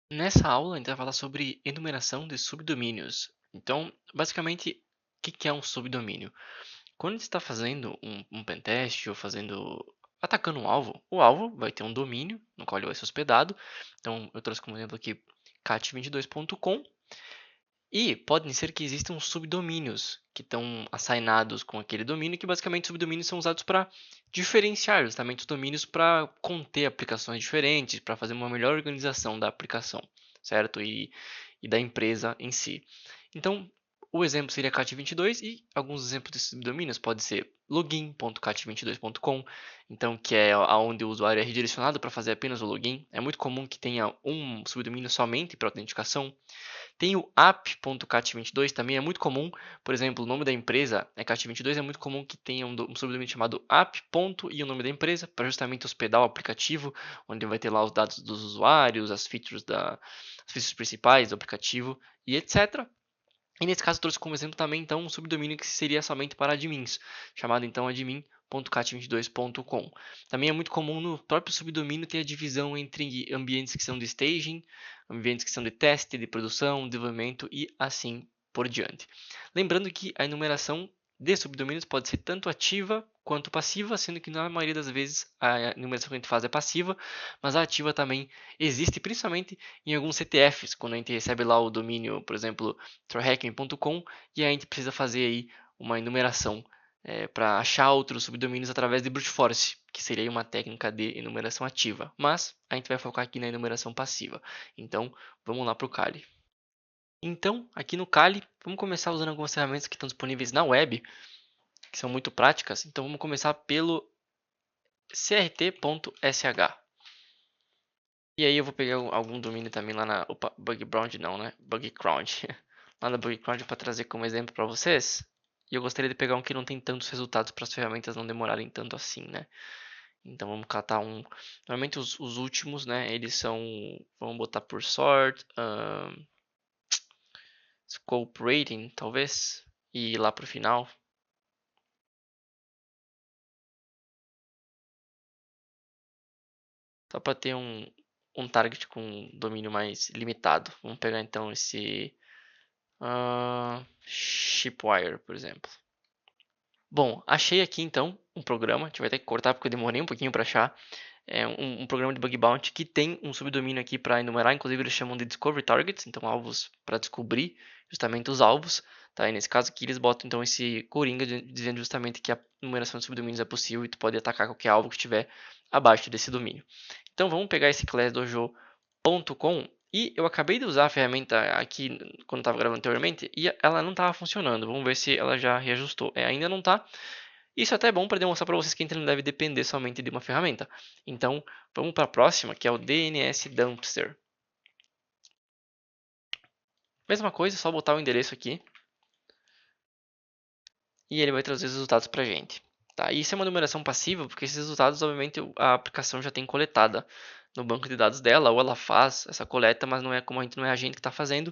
Nessa aula, a gente vai falar sobre enumeração de subdomínios. Então, basicamente, o que é um subdomínio? Quando a gente está fazendo um pentest ou atacando um alvo, o alvo vai ter um domínio no qual ele vai ser hospedado. Então, eu trouxe como exemplo aqui cat22.com. E podem ser que existam subdomínios que estão assignados com aquele domínio, que basicamente subdomínios são usados para diferenciar justamente os domínios para conter aplicações diferentes, para fazer uma melhor organização da aplicação, certo? E da empresa em si. Então, o exemplo seria cat22 e alguns exemplos de subdomínios pode ser login.cat22.com, então que é aonde o usuário é redirecionado para fazer apenas o login. É muito comum que tenha um subdomínio somente para autenticação. Tem o app.cat22, também é muito comum, por exemplo, o nome da empresa é cat22, é muito comum que tenha um subdomínio chamado app. E o nome da empresa, para justamente hospedar o aplicativo, onde vai ter lá os dados dos usuários, as features principais do aplicativo e etc. E nesse caso eu trouxe como exemplo também então um subdomínio que seria somente para admins, chamado então admin.cat22.com. Também é muito comum no próprio subdomínio ter a divisão entre ambientes que são de staging, ambientes que são de teste, de produção, desenvolvimento e assim por diante. Lembrando que a enumeração de subdomínios pode ser tanto ativa quanto passiva, sendo que na maioria das vezes a enumeração que a gente faz é passiva, mas a ativa também existe, principalmente em alguns CTFs, quando a gente recebe lá o domínio, por exemplo, trollhacking.com, e a gente precisa fazer aí uma enumeração para achar outros subdomínios através de brute force, que seria uma técnica de enumeração ativa. Mas a gente vai focar aqui na enumeração passiva. Então, vamos lá para o Kali. Então, aqui no Kali, vamos começar usando algumas ferramentas que estão disponíveis na web, que são muito práticas. Então, vamos começar pelo crt.sh. E aí eu vou pegar algum domínio também lá na... Opa, Bugground não, né? Bugground. Lá na Bugground para trazer como exemplo para vocês. E eu gostaria de pegar um que não tem tantos resultados para as ferramentas não demorarem tanto assim, né? Então vamos catar um... Normalmente os últimos, né? Eles são... Vamos botar por sort. Scope rating, talvez. E ir lá para o final. Só para ter um target com um domínio mais limitado. Vamos pegar então esse... Shipwire, por exemplo. Bom, achei aqui então um programa, a gente vai ter que cortar porque eu demorei um pouquinho para achar. É um programa de bug bounty que tem um subdomínio aqui para enumerar, inclusive eles chamam de Discovery Targets, então alvos para descobrir justamente os alvos. Tá? E nesse caso aqui eles botam então esse coringa dizendo justamente que a numeração de subdomínios é possível e tu pode atacar qualquer alvo que estiver abaixo desse domínio. Então vamos pegar esse classdojo.com e eu acabei de usar a ferramenta aqui quando estava gravando anteriormente e ela não estava funcionando. Vamos ver se ela já reajustou. Ainda não está. Isso é até bom para demonstrar para vocês que a gente não deve depender somente de uma ferramenta. Então, vamos para a próxima, que é o DNS Dumpster. Mesma coisa, só botar o endereço aqui e ele vai trazer os resultados para a gente. Tá? E isso é uma numeração passiva, porque esses resultados, obviamente, a aplicação já tem coletada no banco de dados dela, ou ela faz essa coleta, mas não é como a gente não é a gente que está fazendo,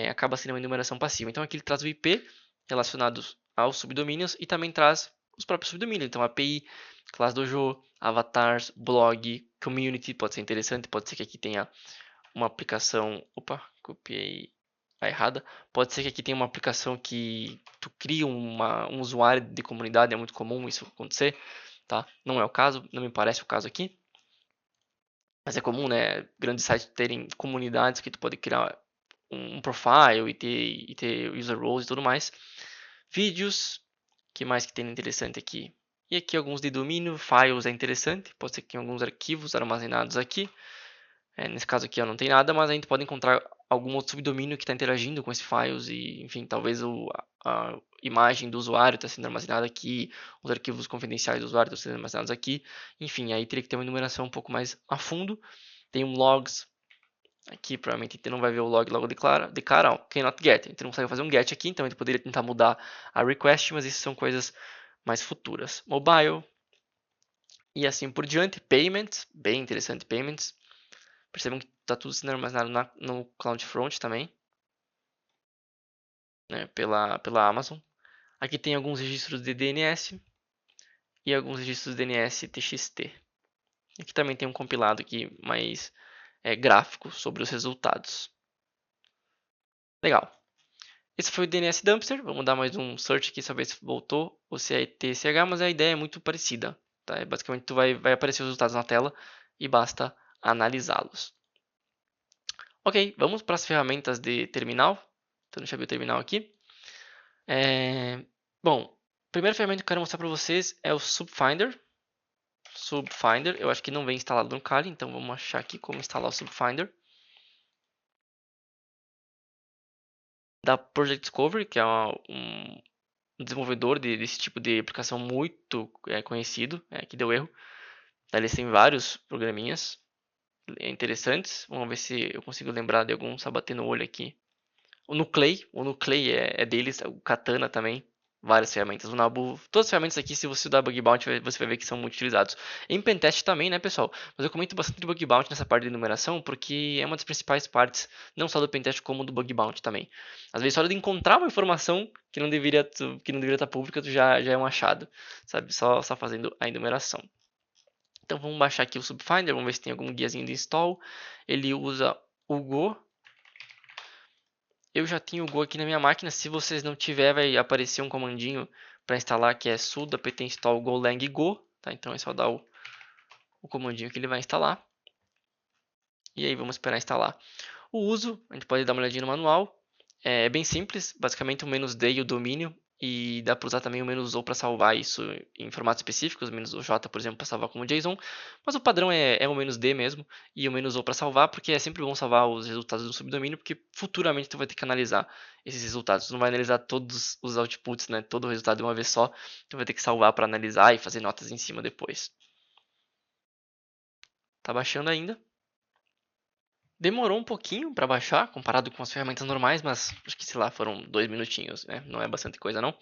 acaba sendo uma numeração passiva. Então aqui ele traz o IP relacionados aos subdomínios e também traz os próprios subdomínios. Então API, classe dojo, avatars, blog, community, pode ser interessante, pode ser que aqui tenha uma aplicação. Opa, copiei a errada. Pode ser que aqui tenha uma aplicação que tu cria um usuário de comunidade, é muito comum isso acontecer, tá? Não é o caso, não me parece o caso aqui. Mas é comum, né? Grandes sites terem comunidades que tu pode criar um profile e ter user roles e tudo mais. Vídeos, que mais que tem interessante aqui? E aqui alguns de domínio, files é interessante, pode ser que tenha alguns arquivos armazenados aqui. Nesse caso aqui não tem nada, mas a gente pode encontrar algum outro subdomínio que está interagindo com esses files e, enfim, talvez a imagem do usuário está sendo armazenada aqui, os arquivos confidenciais do usuário estão sendo armazenados aqui. Enfim, aí teria que ter uma enumeração um pouco mais a fundo. Tem um logs aqui, provavelmente a gente não vai ver o log logo de cara, ó, cannot get. A gente não consegue fazer um get aqui, então a gente poderia tentar mudar a request, mas isso são coisas mais futuras. Mobile e assim por diante. Payments, bem interessante, payments. Percebam que está tudo sendo armazenado no CloudFront também, né, pela Amazon. Aqui tem alguns registros de DNS e alguns registros de DNS TXT. Aqui também tem um compilado aqui mais gráfico sobre os resultados. Legal. Esse foi o DNS Dumpster. Vamos dar mais um search aqui, saber se voltou ou se é TSH, mas a ideia é muito parecida. Tá? Basicamente, vai aparecer os resultados na tela e basta analisá-los. Ok, vamos para as ferramentas de terminal. Então, deixa eu abrir o terminal aqui. Bom, a primeira ferramenta que eu quero mostrar para vocês é o Subfinder. Subfinder, eu acho que não vem instalado no Kali, então vamos achar aqui como instalar o Subfinder. Da Project Discovery, que é um desenvolvedor desse tipo de aplicação muito conhecido, que deu erro. Eles têm vários programinhas interessantes. Vamos ver se eu consigo lembrar de algum, só bater no olho aqui. O Nuclei é deles, o Katana também. Várias ferramentas. O Nabu, todas as ferramentas aqui, se você estudar Bug Bounty, você vai ver que são muito utilizados. Em Pentest também, né, pessoal? Mas eu comento bastante do Bug Bounty nessa parte de enumeração, porque é uma das principais partes, não só do Pentest, como do Bug Bounty também. Às vezes, só hora de encontrar uma informação que não deveria estar pública, já é um achado, sabe? Só fazendo a enumeração. Então, vamos baixar aqui o Subfinder, vamos ver se tem algum guiazinho de install. Ele usa o Go. Eu já tenho o Go aqui na minha máquina. Se vocês não tiver, vai aparecer um comandinho para instalar que é sudo apt install golang go. Tá? Então é só dar o comandinho que ele vai instalar. E aí vamos esperar instalar. O uso, a gente pode dar uma olhadinha no manual. É bem simples, basicamente o "-d" e o domínio. E dá para usar também o "-o" para salvar isso em formatos específicos, o "-j", por exemplo, para salvar como JSON. Mas o padrão é o "-d" mesmo e o "-o" para salvar, porque é sempre bom salvar os resultados do subdomínio, porque futuramente tu vai ter que analisar esses resultados. Tu não vai analisar todos os outputs, né, todo o resultado de uma vez só. Tu vai ter que salvar para analisar e fazer notas em cima depois. Tá baixando ainda. Demorou um pouquinho para baixar, comparado com as ferramentas normais, mas acho que, sei lá, foram 2 minutinhos, né? Não é bastante coisa, não.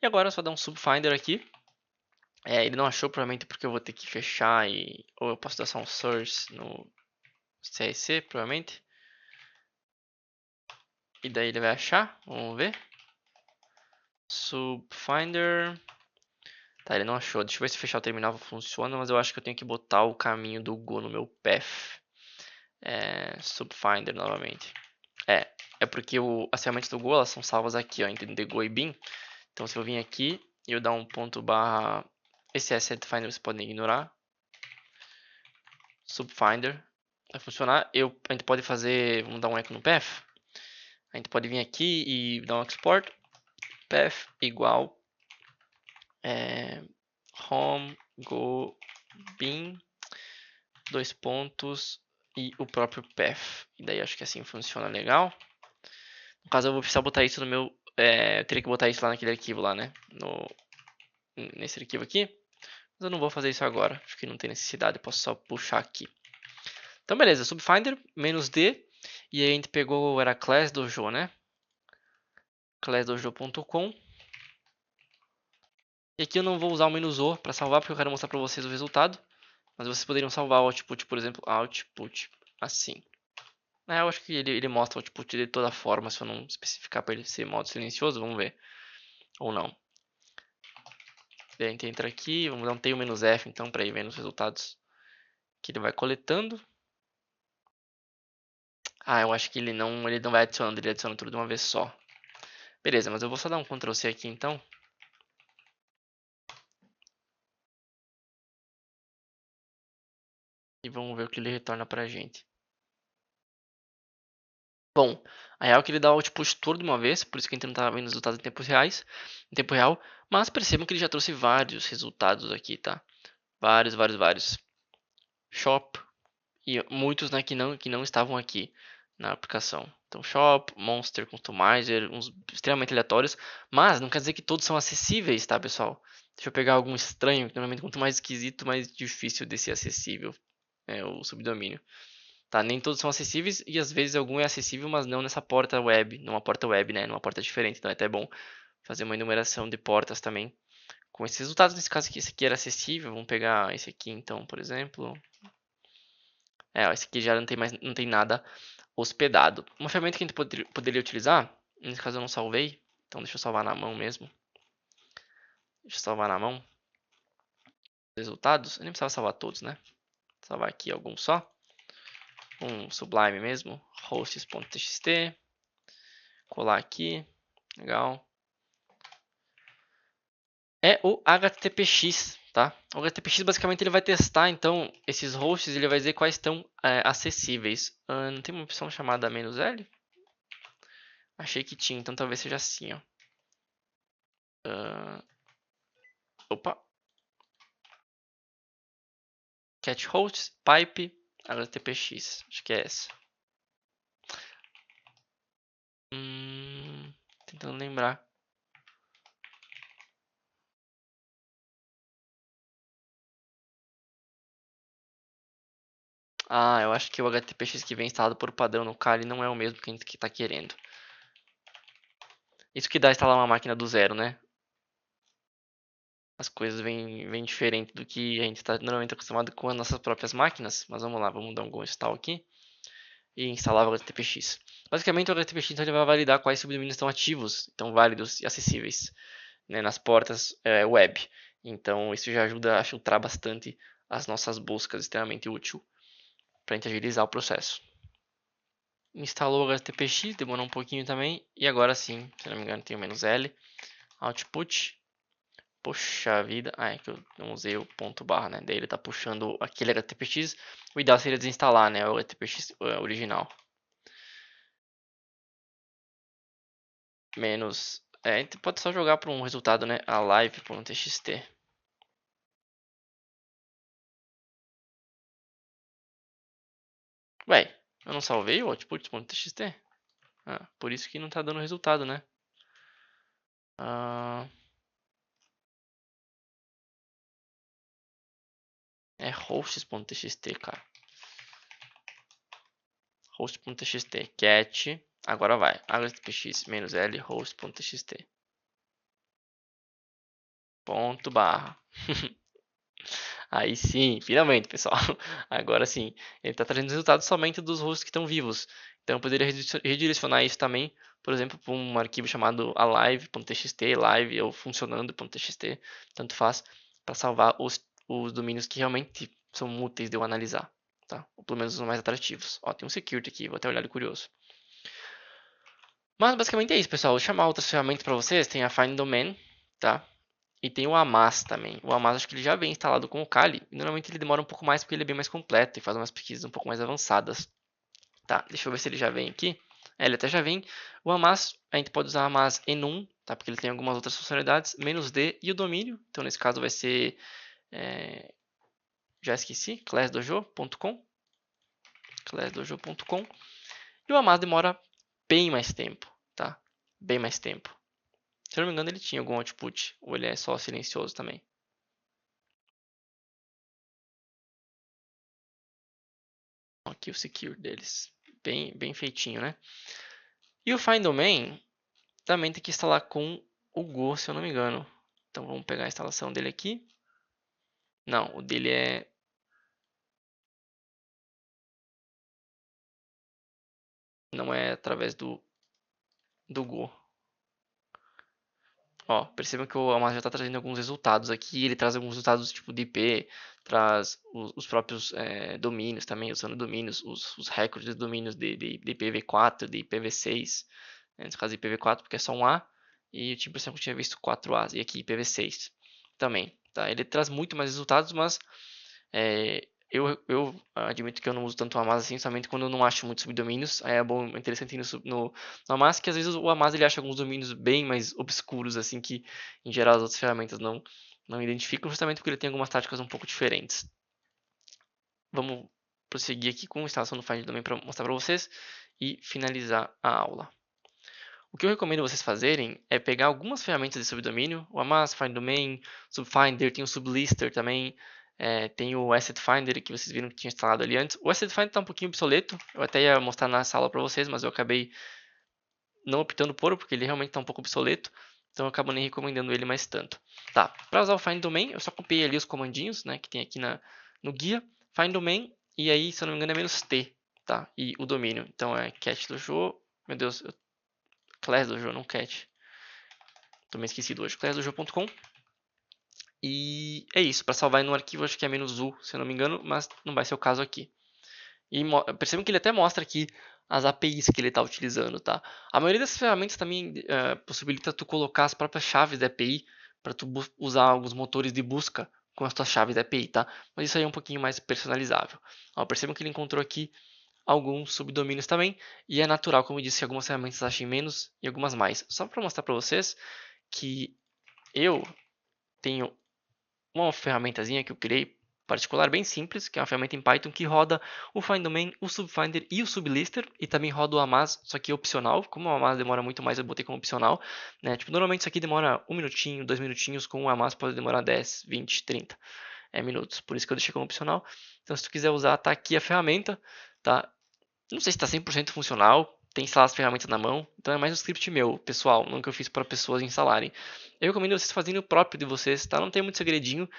E agora é só dar um Subfinder aqui. Ele não achou, provavelmente porque eu vou ter que fechar e... Ou eu posso dar só um source no CRC, provavelmente. E daí ele vai achar, vamos ver. Subfinder... Tá, ele não achou. Deixa eu ver se fechar o terminal funciona, mas eu acho que eu tenho que botar o caminho do Go no meu path. Subfinder novamente. É porque as ferramentas do Go elas são salvas aqui, ó, entre the Go e bin. Então se eu vir aqui e eu dar um ponto barra esse setFinder você pode ignorar. Subfinder vai funcionar. A gente pode fazer, vamos dar um echo no path. A gente pode vir aqui e dar um export. Path igual home go bin dois pontos e o próprio path. E daí acho que assim funciona legal. No caso eu vou precisar botar isso no meu... eu teria que botar isso lá naquele arquivo lá, né? Nesse arquivo aqui. Mas eu não vou fazer isso agora. Acho que não tem necessidade. Eu posso só puxar aqui. Então beleza. Subfinder, "-d". E aí a gente pegou, era class dojo, né? classdojo.com. E aqui eu não vou usar o "-o" para salvar, porque eu quero mostrar para vocês o resultado. Mas vocês poderiam salvar o output, por exemplo, output assim. Eu acho que ele mostra o output de toda forma, se eu não especificar para ele ser modo silencioso, vamos ver. Ou não. Daí a gente entra aqui, vamos dar um tail "-f", então, para ir vendo os resultados que ele vai coletando. Eu acho que ele não vai adicionando, ele adiciona tudo de uma vez só. Beleza, mas eu vou só dar um Ctrl C aqui então. E vamos ver o que ele retorna pra gente. Bom, a real é que ele dá o output todo de uma vez, por isso que a gente não está vendo os resultados em tempo real. Mas percebam que ele já trouxe vários resultados aqui, tá? Vários. Shop e muitos, né, que não estavam aqui na aplicação. Então, Shop, Monster, Customizer, uns extremamente aleatórios. Mas não quer dizer que todos são acessíveis, tá, pessoal? Deixa eu pegar algum estranho, que normalmente quanto mais esquisito, mais difícil de ser acessível o subdomínio. Tá? Nem todos são acessíveis e às vezes algum é acessível, mas não nessa porta web, numa porta web, né? Numa porta diferente. Então é até bom fazer uma enumeração de portas também. Com esses resultados, nesse caso aqui, esse aqui era acessível. Vamos pegar esse aqui então, por exemplo. Esse aqui já não tem nada hospedado. Uma ferramenta que a gente poderia utilizar, nesse caso eu não salvei, então deixa eu salvar na mão mesmo. Deixa eu salvar na mão. Resultados, eu nem precisava salvar todos, né? Vou salvar aqui alguns só. um Sublime mesmo, hosts.txt, colar aqui, legal. É o HTTPX, tá? O HTTPX basicamente ele vai testar, então, esses hosts, ele vai dizer quais estão acessíveis. Não tem uma opção chamada "-l"? Achei que tinha, então talvez seja assim, ó. Opa. Cat hosts, pipe, HTTPX. Acho que é essa. Tentando lembrar. Eu acho que o HTTPX que vem instalado por padrão no Kali não é o mesmo que a gente está querendo. Isso que dá instalar uma máquina do zero, né? As coisas vêm diferente do que a gente está normalmente acostumado com as nossas próprias máquinas. Mas vamos lá, vamos dar um go install aqui e instalar o HTTPX. Basicamente o HTTPX então, ele vai validar quais subdomínios estão ativos, estão válidos e acessíveis, né, nas portas web. Então isso já ajuda a filtrar bastante as nossas buscas, extremamente útil para a gente agilizar o processo. Instalou o HTTPX, demorou um pouquinho também. E agora sim, se não me engano tem o "-l". Output. Poxa vida. É que eu não usei o ponto barra, né? Daí ele tá puxando aquele HTTPX. O ideal seria desinstalar, né? O HTTPX original. Menos. A gente pode só jogar para um resultado, né? alive.txt. Ué, eu não salvei o output.txt? Por isso que não tá dando resultado, né? É hosts.txt, cara. Host.txt, cat, agora vai, httpx-l host.txt, ponto barra. Aí sim, finalmente, pessoal. Agora sim, ele está trazendo resultados somente dos hosts que estão vivos. Então eu poderia redirecionar isso também, por exemplo, para um arquivo chamado alive.txt, live ou funcionando.txt, tanto faz, para salvar os domínios que realmente são úteis de eu analisar, tá? Ou pelo menos os mais atrativos. Ó, tem um security aqui, vou até olhar ele curioso. Mas basicamente é isso, pessoal. Vou chamar outras ferramentas para vocês. Tem a Find Domain, tá? E tem o Amas também. O Amas acho que ele já vem instalado com o Kali. E normalmente ele demora um pouco mais porque ele é bem mais completo e faz umas pesquisas um pouco mais avançadas. Tá, deixa eu ver se ele já vem aqui. Ele até já vem. O Amas, a gente pode usar Amas enum, tá? Porque ele tem algumas outras funcionalidades. "-d" e o domínio. Então nesse caso vai ser... já esqueci. classdojo.com. classdojo.com. E o Amas demora bem mais tempo, tá? Bem mais tempo. Se eu não me engano, ele tinha algum output, ou ele é só silencioso também. Aqui o secure deles, bem feitinho, né? E o Find Domain também tem que instalar com o Go, se eu não me engano. Então vamos pegar a instalação dele aqui. Não, o dele é... não é através do Go. Ó, percebam que o Amazon já está trazendo alguns resultados aqui. Ele traz alguns resultados tipo de IP, traz os próprios domínios também, usando domínios, os recordes de domínios de IPv4, de IPv6. Nesse caso IPv4 porque é só um A, e eu tinha a impressão que eu tinha visto 4As, e aqui IPv6 também. Tá? Ele traz muito mais resultados, mas eu admito que eu não uso tanto o Amaz assim, somente quando eu não acho muitos subdomínios. Aí é bom, interessante ir no Amaz, que às vezes o Amaz ele acha alguns domínios bem mais obscuros, assim, que em geral as outras ferramentas não identificam, justamente porque ele tem algumas táticas um pouco diferentes. Vamos prosseguir aqui com a instalação do Find Domain para mostrar para vocês e finalizar a aula. O que eu recomendo vocês fazerem é pegar algumas ferramentas de subdomínio, o Amas, Find Domain, Subfinder, tem o Sublister também, tem o Asset Finder que vocês viram que tinha instalado ali antes. O Asset Finder está um pouquinho obsoleto, eu até ia mostrar na sala para vocês, mas eu acabei não optando por, porque ele realmente está um pouco obsoleto, então eu acabo nem recomendando ele mais tanto. Tá, para usar o Find Domain, eu só copiei ali os comandinhos, né, que tem aqui no guia, Find Domain, e aí, se eu não me engano, é "-t", tá, e o domínio. Então é cat dojo, meu Deus, classdojo, não cat. Tô meio esquecido hoje, classdojo.com. E é isso, para salvar no arquivo acho que é -u, se eu não me engano, mas não vai ser o caso aqui. E percebam que ele até mostra aqui as APIs que ele está utilizando, tá? A maioria dessas ferramentas também possibilita tu colocar as próprias chaves da API para tu usar alguns motores de busca com as tuas chaves da API, tá? Mas isso aí é um pouquinho mais personalizável. Ó, percebam que ele encontrou aqui alguns subdomínios também, e é natural, como eu disse, que algumas ferramentas achem menos e algumas mais. Só para mostrar para vocês que eu tenho uma ferramentazinha que eu criei particular bem simples, que é uma ferramenta em Python que roda o FindDomain, o Subfinder e o Sublister, e também roda o Amaz, só que é opcional. Como o Amaz demora muito mais, eu botei como opcional, né? Tipo, normalmente isso aqui demora 1 minutinho, 2 minutinhos, com o Amaz pode demorar 10, 20, 30 minutos, por isso que eu deixei como opcional. Então, se tu quiser usar, tá aqui a ferramenta, tá? Não sei se está 100% funcional, tem sei lá, as ferramentas na mão, então é mais um script meu, pessoal, não que eu fiz para pessoas instalarem. Eu recomendo vocês fazerem o próprio de vocês, tá? Não tem muito segredinho,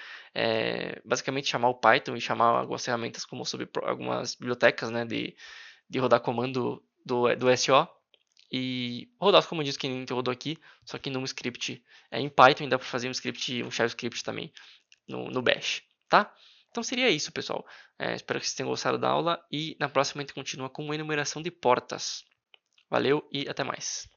basicamente chamar o Python e chamar algumas ferramentas como sobre algumas bibliotecas, né, de rodar comando do SO e rodar os comandos que a gente rodou aqui, só que num script em Python, dá para fazer um script, um shell script também no Bash, tá? Então seria isso, pessoal. Espero que vocês tenham gostado da aula e na próxima a gente continua com uma enumeração de portas. Valeu e até mais.